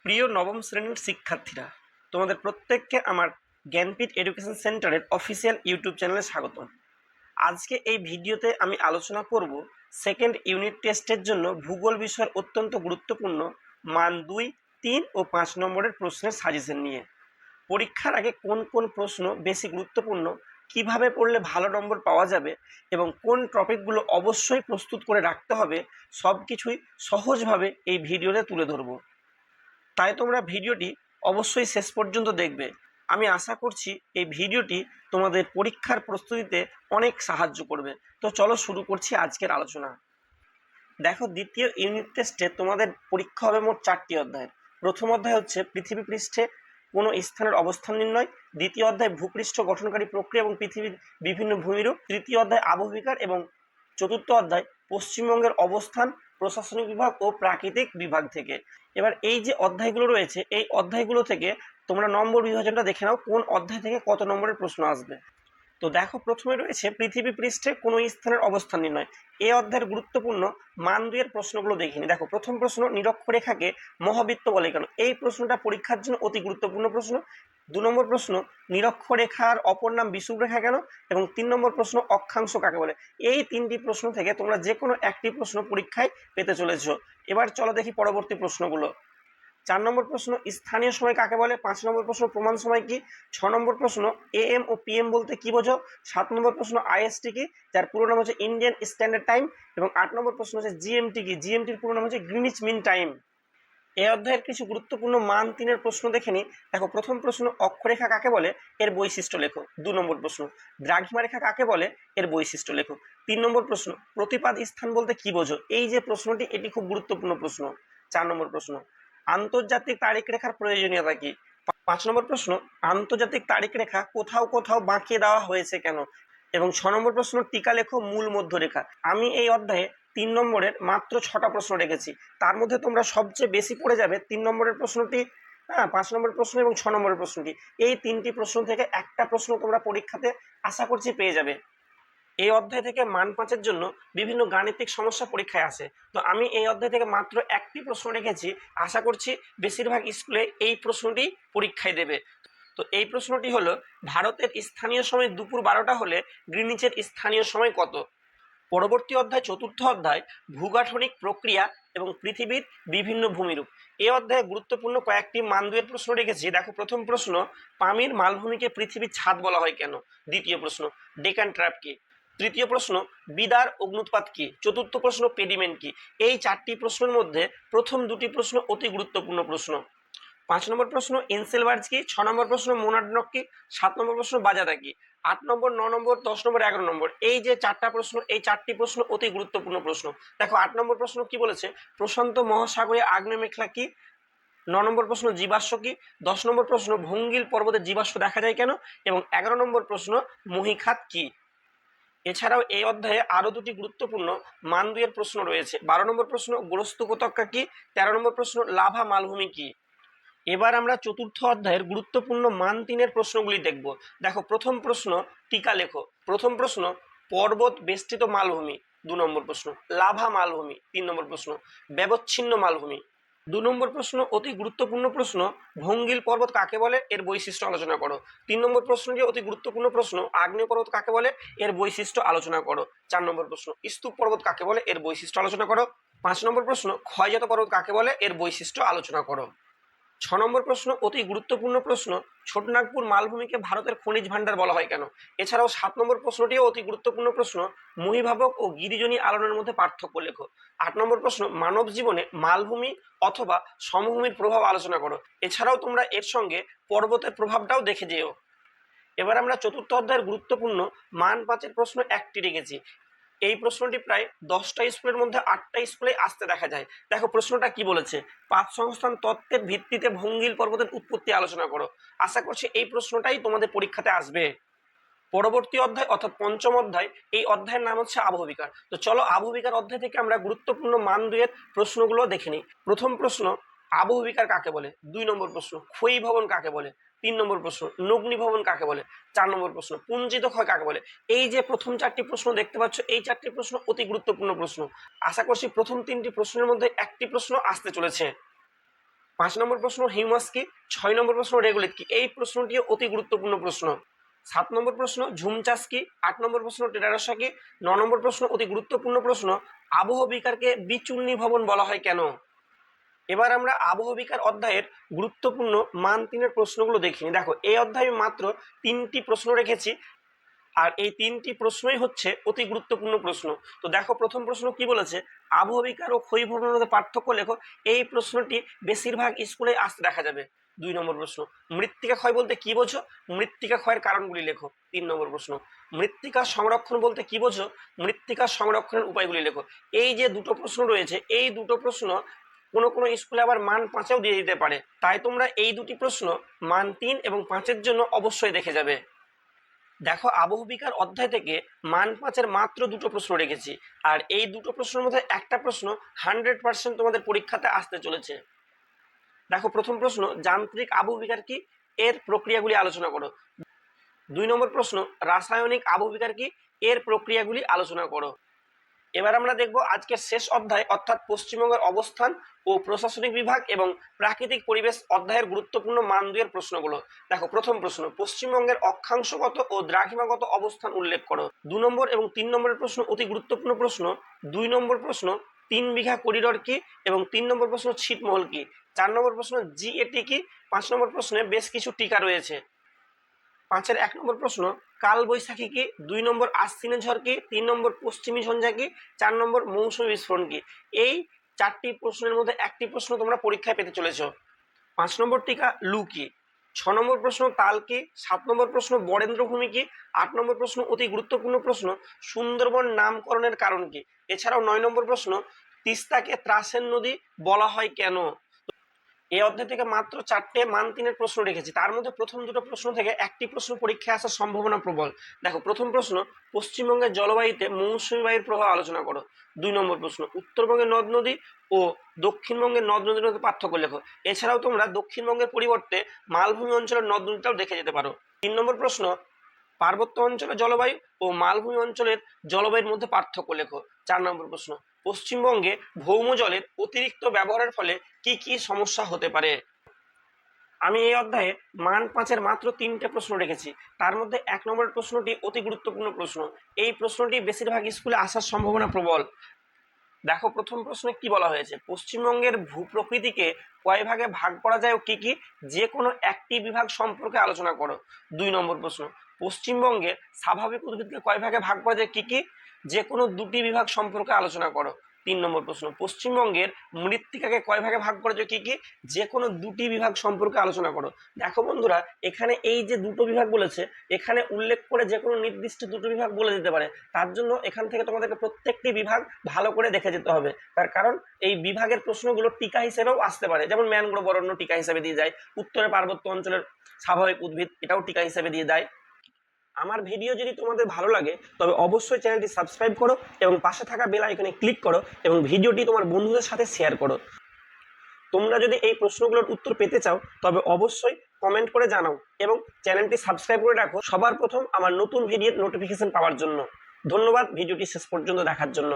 প্রিয় নবম শ্রেণীর শিক্ষার্থীরা, তোমাদের প্রত্যেককে আমার জ্ঞানপীঠ এডুকেশন সেন্টারের অফিসিয়াল ইউটিউব চ্যানেলে স্বাগতম। আজকে এই ভিডিওতে আমি আলোচনা করব সেকেন্ড ইউনিট টেস্টের জন্য ভূগোল বিষয়ের অত্যন্ত গুরুত্বপূর্ণ মান 2, 3 ও 5 নম্বরের প্রশ্নের সাজেশন নিয়ে। পরীক্ষার আগে কোন কোন প্রশ্ন বেশি গুরুত্বপূর্ণ, কিভাবে পড়লে ভালো নম্বর পাওয়া যাবে এবং কোন টপিকগুলো অবশ্যই প্রস্তুত করে রাখতে হবে, সব কিছুই সহজভাবে এই ভিডিওতে তুলে ধরবো। তাই তোমরা ভিডিওটি অবশ্যই শেষ পর্যন্ত দেখবে। আমি আশা করছি এই ভিডিওটি তোমাদের পরীক্ষার প্রস্তুতিতে অনেক সাহায্য করবে। তো চলো শুরু করছি আজকের আলোচনা। দেখো, দ্বিতীয় ইউনিট টেস্টে তোমাদের পরীক্ষা হবে মোট 4টি অধ্যায়। প্রথম অধ্যায় হচ্ছে পৃথিবী পৃষ্ঠে কোনো স্থানের অবস্থান নির্ণয়, দ্বিতীয় অধ্যায় ভূপৃষ্ঠ গঠনকারী প্রক্রিয়া এবং পৃথিবীর বিভিন্ন ভূমিরূপ, তৃতীয় অধ্যায় আবহবিকার এবং চতুর্থ অধ্যায় পশ্চিমবঙ্গের অবস্থান, প্রশাসনিক বিভাগ ও প্রাকৃতিক বিভাগ থেকে। এবার এই যে অধ্যায়গুলো রয়েছে, এই অধ্যায়গুলো থেকে তোমরা নম্বর বিভাজনটা দেখে নাও, কোন অধ্যায় থেকে কত নম্বরের প্রশ্ন আসবে। তো দেখো, প্রথমে রয়েছে পৃথিবী পৃষ্ঠে কোনো স্থানের অবস্থান নির্ণয়। এই অধ্যায়ের গুরুত্বপূর্ণ মান 2 এর প্রশ্নগুলো দেখিনি। দেখো, প্রথম প্রশ্ন, নিরক্ষরেখাকে মহাবৃত্ত বলে কেন? এই প্রশ্নটা পরীক্ষার জন্য অতি গুরুত্বপূর্ণ প্রশ্ন। 2 নম্বর প্রশ্ন, নিরক্ষরেখার অপর নাম বিষুবরেখা কেন? এবং 3 নম্বর প্রশ্ন, অক্ষাংশ কাকে বলে? এই 3টি প্রশ্ন থেকে তোমরা যে কোনো একটি প্রশ্ন পরীক্ষায় পেতে চলেছ। এবার চলো দেখি পরবর্তী প্রশ্নগুলো। 4 নম্বর প্রশ্ন, স্থানীয় সময় কাকে বলে? 5 নম্বর প্রশ্ন, প্রমাণ সময় কি? 6 নম্বর প্রশ্ন, AM ও PM বলতে কি বোঝো? 7 নম্বর প্রশ্ন, IST কি, যার পুরো নাম হচ্ছে ইন্ডিয়ান স্ট্যান্ডার্ড টাইম? এবং 8 নম্বর প্রশ্ন হচ্ছে GMT কি, GMTর পুরো নাম হচ্ছে গ্রিনিচ মিন টাইম। এই অধ্যায়ের কিছু গুরুত্বপূর্ণ মান 3 এর প্রশ্ন দেখে নিই। দেখো, প্রথম প্রশ্ন, অক্ষরেখা কাকে বলে? এর বৈশিষ্ট্য লেখো। 2 নম্বর প্রশ্ন, দ্রাঘিমা রেখা কাকে বলে? এর বৈশিষ্ট্য লেখো। 3 নম্বর প্রশ্ন, প্রতিপাদ স্থান বলতে কি বোঝো? এই যে প্রশ্নটি, এটি খুব গুরুত্বপূর্ণ প্রশ্ন। 4 নম্বর প্রশ্ন, আন্তর্জাতিক তারিখ রেখার প্রয়োজনীয়তা কি? 5 নম্বর প্রশ্ন, আন্তর্জাতিক তারিখ রেখা কোথাও কোথাও বাঁকিয়ে দেওয়া হয়েছে কেন? এবং 6 নম্বর প্রশ্ন, টিকা লেখো মূল মধ্যরেখা। আমি এই অধ্যায়ে 3 নম্বরের মাত্র 6টা প্রশ্ন রেখেছি। তার মধ্যে তোমরা সবচেয়ে বেশি পড়ে যাবে 3 নম্বরের প্রশ্নটি, 5 নম্বরের প্রশ্ন এবং 6 নম্বরের প্রশ্নটি। এই 3টি প্রশ্ন থেকে একটা প্রশ্ন তোমরা পরীক্ষাতে আশা করছি পেয়ে যাবে। এই অধ্যায় থেকে মান 5-এর জন্য বিভিন্ন গাণিতিক সমস্যা পরীক্ষায় আসে। তো আমি এই অধ্যায় থেকে মাত্র একটি প্রশ্ন রেখেছি। আশা করছি বেশিরভাগ স্কুলে এই প্রশ্নটি পরীক্ষায় দেবে। তো এই প্রশ্নটি হলো, ভারতের স্থানীয় সময় দুপুর 12টা হলে গ্রিনিচের স্থানীয় সময় কত? পরবর্তী অধ্যায়, চতুর্থ অধ্যায়, ভূগাঠনিক প্রক্রিয়া এবং পৃথিবীর বিভিন্ন ভূমিরূপ। এই অধ্যায়ে গুরুত্বপূর্ণ কয়েকটি মান 2 এর প্রশ্ন রেখেছি। দেখো, প্রথম প্রশ্ন, পামির মালভূমিকে পৃথিবীর ছাদ বলা হয় কেন? দ্বিতীয় প্রশ্ন, ডেকান ট্র্যাপ কি? তৃতীয় প্রশ্ন, বিদার অগ্নুৎপাত কি? চতুর্থ প্রশ্ন, পেডিমেন্ট কি? এই 4টি প্রশ্নের মধ্যে প্রথম 2টি প্রশ্ন অতি গুরুত্বপূর্ণ প্রশ্ন। 5 নম্বর প্রশ্ন, এনসেলবার্জ কি? 6 নম্বর প্রশ্ন, মোনাডনক কি? 7 নম্বর প্রশ্ন, বাজাদা কি? 8 নম্বর, 9 নম্বর, 10 নম্বর, 11 নম্বর, এই যে 4টা প্রশ্ন, এই 4টি প্রশ্ন অতি গুরুত্বপূর্ণ প্রশ্ন। দেখো, 8 নম্বর প্রশ্ন কি বলেছে? প্রশান্ত মহাসাগরে আগ্নেয় মেঘলা কি? 9 নম্বর প্রশ্ন, জীবাশ্ম কি? 10 নম্বর প্রশ্ন, ভঙ্গিল পর্বতে জীবাশ্ম দেখা যায় কেন? এবং 11 নম্বর প্রশ্ন, মহীখাত কি? এছাড়াও এই অধ্যায়ে আরো 2টি গুরুত্বপূর্ণ মান 2 এর প্রশ্ন রয়েছে। 12 নম্বর প্রশ্ন, গোরস্ত উপত্যকা কি? 13 নম্বর প্রশ্ন, লাভা মালভূমি কি? এবার আমরা চতুর্থ অধ্যায়ের গুরুত্বপূর্ণ মান 3 এর প্রশ্নগুলি দেখব। দেখো, প্রথম প্রশ্ন, টিকা লেখো। প্রথম প্রশ্ন, পর্বত বেষ্টিত মালভূমি। 2 নম্বর প্রশ্ন, লাভা মালভূমি। 3 নম্বর প্রশ্ন, ব্যবচ্ছিন্ন মালভূমি। 2 নম্বর প্রশ্ন, অতি গুরুত্বপূর্ণ প্রশ্ন, ভঙ্গিল পর্বত কাকে বলে? এর বৈশিষ্ট্য আলোচনা করো। 3 নম্বর প্রশ্নটি অতি গুরুত্বপূর্ণ প্রশ্ন, আগ্নেয় পর্বত কাকে বলে? এর বৈশিষ্ট্য আলোচনা করো। 4 নম্বর প্রশ্ন, স্তূপ পর্বত কাকে বলে? এর বৈশিষ্ট্য আলোচনা করো। 5 নম্বর প্রশ্ন, ক্ষয়জাত পর্বত কাকে বলে? এর বৈশিষ্ট্য আলোচনা করো। 6 নম্বর প্রশ্ন, অতি গুরুত্বপূর্ণ প্রশ্ন, ছোটনাগপুর মালভূমিকে ভারতের খনিজ ভান্ডার বলা হয় কেন? এছাড়াও 7 নম্বর প্রশ্নটিও অতি গুরুত্বপূর্ণ প্রশ্ন, মহীভাবক ও গিরিজনী আলোড়নের মধ্যে পার্থক্য লেখো। 8 নম্বর প্রশ্ন, মানব জীবনে মালভূমি অথবা সমভূমির প্রভাব আলোচনা করো। এছাড়াও তোমরা এর সঙ্গে পর্বতের প্রভাবটাও দেখে যেও। এবার আমরা চতুর্থ অধ্যায়ের গুরুত্বপূর্ণ মান 5-এর প্রশ্ন একটি রেখেছি। এই প্রশ্নটি প্রায় 10টা স্কুলের মধ্যে 8টা স্কুলে আসতে দেখা যায়। দেখো, প্রশ্নটা কি বলেছে? পাত সংস্থান তত্ত্বের ভিত্তিতে ভঙ্গিল পর্বতের উৎপত্তি আলোচনা করো। আশা করছি এই প্রশ্নটাই তোমাদের পরীক্ষাতে আসবে। পরবর্তী অধ্যায় অর্থাৎ পঞ্চম অধ্যায়, এই অধ্যায়ের নাম হচ্ছে আবহবিকার। তো চলো, আবহবিকার অধ্যায় থেকে আমরা গুরুত্বপূর্ণ মান 2 এর প্রশ্নগুলো দেখে নিই। প্রথম প্রশ্ন, আবহবিকার কাকে বলে? 2 নম্বর প্রশ্ন, ক্ষয়ী ভবন কাকে বলে? 3 নম্বর প্রশ্ন, নগ্নি ভবন কাকে বলে? 4 নম্বর প্রশ্ন, পুঞ্জিত ক্ষয় কাকে বলে? এই যে প্রথম 4টি প্রশ্ন দেখতে পাচ্ছ, এই 4টি প্রশ্ন অতি গুরুত্বপূর্ণ প্রশ্ন। আশা করছি প্রথম 3টি প্রশ্নের মধ্যে একটি প্রশ্ন আসতে চলেছে। 5 নম্বর প্রশ্ন হিউমাস কি, 6 নম্বর প্রশ্ন রেগুলেট কি, এই প্রশ্নটিও অতি গুরুত্বপূর্ণ প্রশ্ন। 7 নম্বর প্রশ্ন ঝুম চাষ কি, 8 নম্বর প্রশ্ন টেরারসা কি, 9 নম্বর প্রশ্ন অতি গুরুত্বপূর্ণ প্রশ্ন আবহ বিকারকে বিচূর্ণী ভবন বলা হয় কেন। এবার আমরা আবহ বিকার অধ্যায়ের গুরুত্বপূর্ণ মান 3-এর প্রশ্নগুলো দেখিনি। দেখো এই অধ্যায়ে মাত্র 3টি প্রশ্ন রেখেছি, আর এই 3টি প্রশ্নই হচ্ছে অতি গুরুত্বপূর্ণ প্রশ্ন। তো দেখো প্রথম প্রশ্ন কি বলেছে, আবহ বিকার ও ক্ষয়ীভবনের মধ্যে পার্থক্য লেখো। এই প্রশ্নটি বেশিরভাগ স্কুলে আসতে দেখা যাবে। 2 নম্বর প্রশ্ন মৃত্তিকা ক্ষয় বলতে কি বোঝো, মৃত্তিকা ক্ষয়ের কারণগুলি লেখো। 3 নম্বর প্রশ্ন মৃত্তিকা সংরক্ষণ বলতে কি বোঝো, মৃত্তিকা সংরক্ষণের উপায়গুলি লেখো। এই যে দুটো প্রশ্ন রয়েছে, এই দুটো প্রশ্ন কোনো কোনো স্কুলে আবার মান 5-এও দিয়ে দিতে পারে, তাই তোমরা এই দুটি প্রশ্ন মান 3 এবং 5-এর জন্য অবশ্যই দেখে যাবে। দেখো আবহ বিকার অধ্যায় থেকে মান 5-এর মাত্র দুটো প্রশ্ন রেখেছি, আর এই দুটো প্রশ্নের মধ্যে একটা প্রশ্ন 100% তোমাদের পরীক্ষাতে আসতে চলেছে। দেখো প্রথম প্রশ্ন যান্ত্রিক আবহ বিকার কি, এর প্রক্রিয়াগুলি আলোচনা করো। 2 নম্বর প্রশ্ন রাসায়নিক আবহ বিকার কি, এর প্রক্রিয়াগুলি আলোচনা করো। এবার আমরা দেখব আজকের শেষ অধ্যায় অর্থাৎ পশ্চিমবঙ্গের অবস্থান ও প্রশাসনিক বিভাগ এবং প্রাকৃতিক পরিবেশ অধ্যায়ের গুরুত্বপূর্ণ মান 2-এর প্রশ্নগুলো। দেখো প্রথম প্রশ্ন পশ্চিমবঙ্গের অক্ষাংশগত ও দ্রাঘিমাগত অবস্থান উল্লেখ করো। 2 নম্বর এবং 3 নম্বরের প্রশ্ন অতি গুরুত্বপূর্ণ প্রশ্ন। 2 নম্বর প্রশ্ন 3 বিঘা করিডর কি এবং 3 নম্বর প্রশ্ন ছিটমহল কি। 4 নম্বর প্রশ্ন জিএটি কি। 5 নম্বর প্রশ্নে বেশ কিছু টিকা রয়েছে। 5-এর 1 নম্বর প্রশ্ন কাল বৈশাখী কি, 2 নম্বর আশ্বিনে ঝড় কি, 3 নম্বর পশ্চিমী ঝঞ্ঝা কি, 4 নম্বর মৌসুমী বিস্ফোরণ কি। এই 4টি প্রশ্নের মধ্যে একটি প্রশ্ন তোমরা পরীক্ষায় পেতে চলেছ। 5 নম্বর টিকা লু কি। 6 নম্বর প্রশ্ন তাল কি। 7 নম্বর প্রশ্ন বরেন্দ্র ভূমি কি। 8 নম্বর প্রশ্ন অতি গুরুত্বপূর্ণ প্রশ্ন সুন্দরবন নামকরণের কারণ কি। এছাড়াও 9 নম্বর প্রশ্ন তিস্তাকে ত্রাসের নদী বলা হয় কেন। এই অধ্যায় থেকে মাত্র 4টে মান 3-এর প্রশ্ন রেখেছি, তার মধ্যে প্রথম দুটো প্রশ্ন থেকে একটি প্রশ্ন পরীক্ষায় আসার সম্ভাবনা প্রবল। দেখো প্রথম প্রশ্ন পশ্চিমবঙ্গের জলবায়ুতে মৌসুমী বায়ুর প্রভাব আলোচনা করো। 2 নম্বর প্রশ্ন উত্তরবঙ্গের নদ নদী ও দক্ষিণবঙ্গের নদ নদীর মধ্যে পার্থক্য লেখো। এছাড়াও তোমরা দক্ষিণবঙ্গের পরিবর্তে মালভূমি অঞ্চলের নদ নদীটাও দেখে যেতে পারো। 3 নম্বর প্রশ্ন পার্বত্য অঞ্চলের জলবায়ু ও মালভূমি অঞ্চলের জলবায়ুর মধ্যে পার্থক্য লেখো। 4 নম্বর প্রশ্ন পশ্চিমবঙ্গে ভৌম জলের অতিরিক্ত ব্যবহারের ফলে কি কি সমস্যা হতে পারে। আমি এই অধ্যায়ে মান 5-এর মাত্র 3টে প্রশ্ন রেখেছি, তার মধ্যে 1 নম্বরের প্রশ্নটি অতি গুরুত্বপূর্ণ প্রশ্ন। এই প্রশ্নটি বেশিরভাগ স্কুলে আসার সম্ভাবনা প্রবল। দেখো প্রথম প্রশ্নে কি বলা হয়েছে, পশ্চিমবঙ্গের ভূপ্রকৃতিকে কয় ভাগে ভাগ করা যায় ও কি কি, যে কোনো একটি বিভাগ সম্পর্কে আলোচনা করো। 2 নম্বর প্রশ্ন পশ্চিমবঙ্গের স্বাভাবিক উদ্ভিদকে কয় ভাগে ভাগ করা যায় কি কি, যে কোনো দুটি বিভাগ সম্পর্কে আলোচনা করো। 3 নম্বর প্রশ্ন পশ্চিমবঙ্গের মৃত্তিকাকে কয় ভাগে ভাগ করা যায় কি কি, যে কোনো দুটি বিভাগ সম্পর্কে আলোচনা করো। দেখো বন্ধুরা এখানে এই যে দুটো বিভাগ বলেছে, এখানে উল্লেখ করে যে কোনো নির্দিষ্ট দুটো বিভাগ বলে দিতে পারে, তার জন্য এখান থেকে তোমাদেরকে প্রত্যেকটি বিভাগ ভালো করে দেখে যেতে হবে। তার কারণ এই বিভাগের প্রশ্নগুলো টিকা হিসেবেও আসতে পারে, যেমন ম্যানগ্রোভ অরণ্য টিকা হিসেবে দিয়ে যায়, উত্তরে পার্বত্য অঞ্চলের স্বাভাবিক উদ্ভিদ এটাও টিকা হিসেবে দিয়ে দেয়। আমার ভিডিও যদি তোমাদের ভালো লাগে তবে অবশ্যই চ্যানেলটি সাবস্ক্রাইব করো এবং পাশে থাকা বেল আইকনে ক্লিক করো এবং ভিডিওটি তোমার বন্ধুদের সাথে শেয়ার করো। তোমরা যদি এই প্রশ্নগুলোর উত্তর পেতে চাও তবে অবশ্যই কমেন্ট করে জানাও এবং চ্যানেলটি সাবস্ক্রাইব করে রাখো সবার প্রথম আমার নতুন ভিডিওর নোটিফিকেশন পাওয়ার জন্য। ধন্যবাদ ভিডিওটি শেষ পর্যন্ত দেখার জন্য।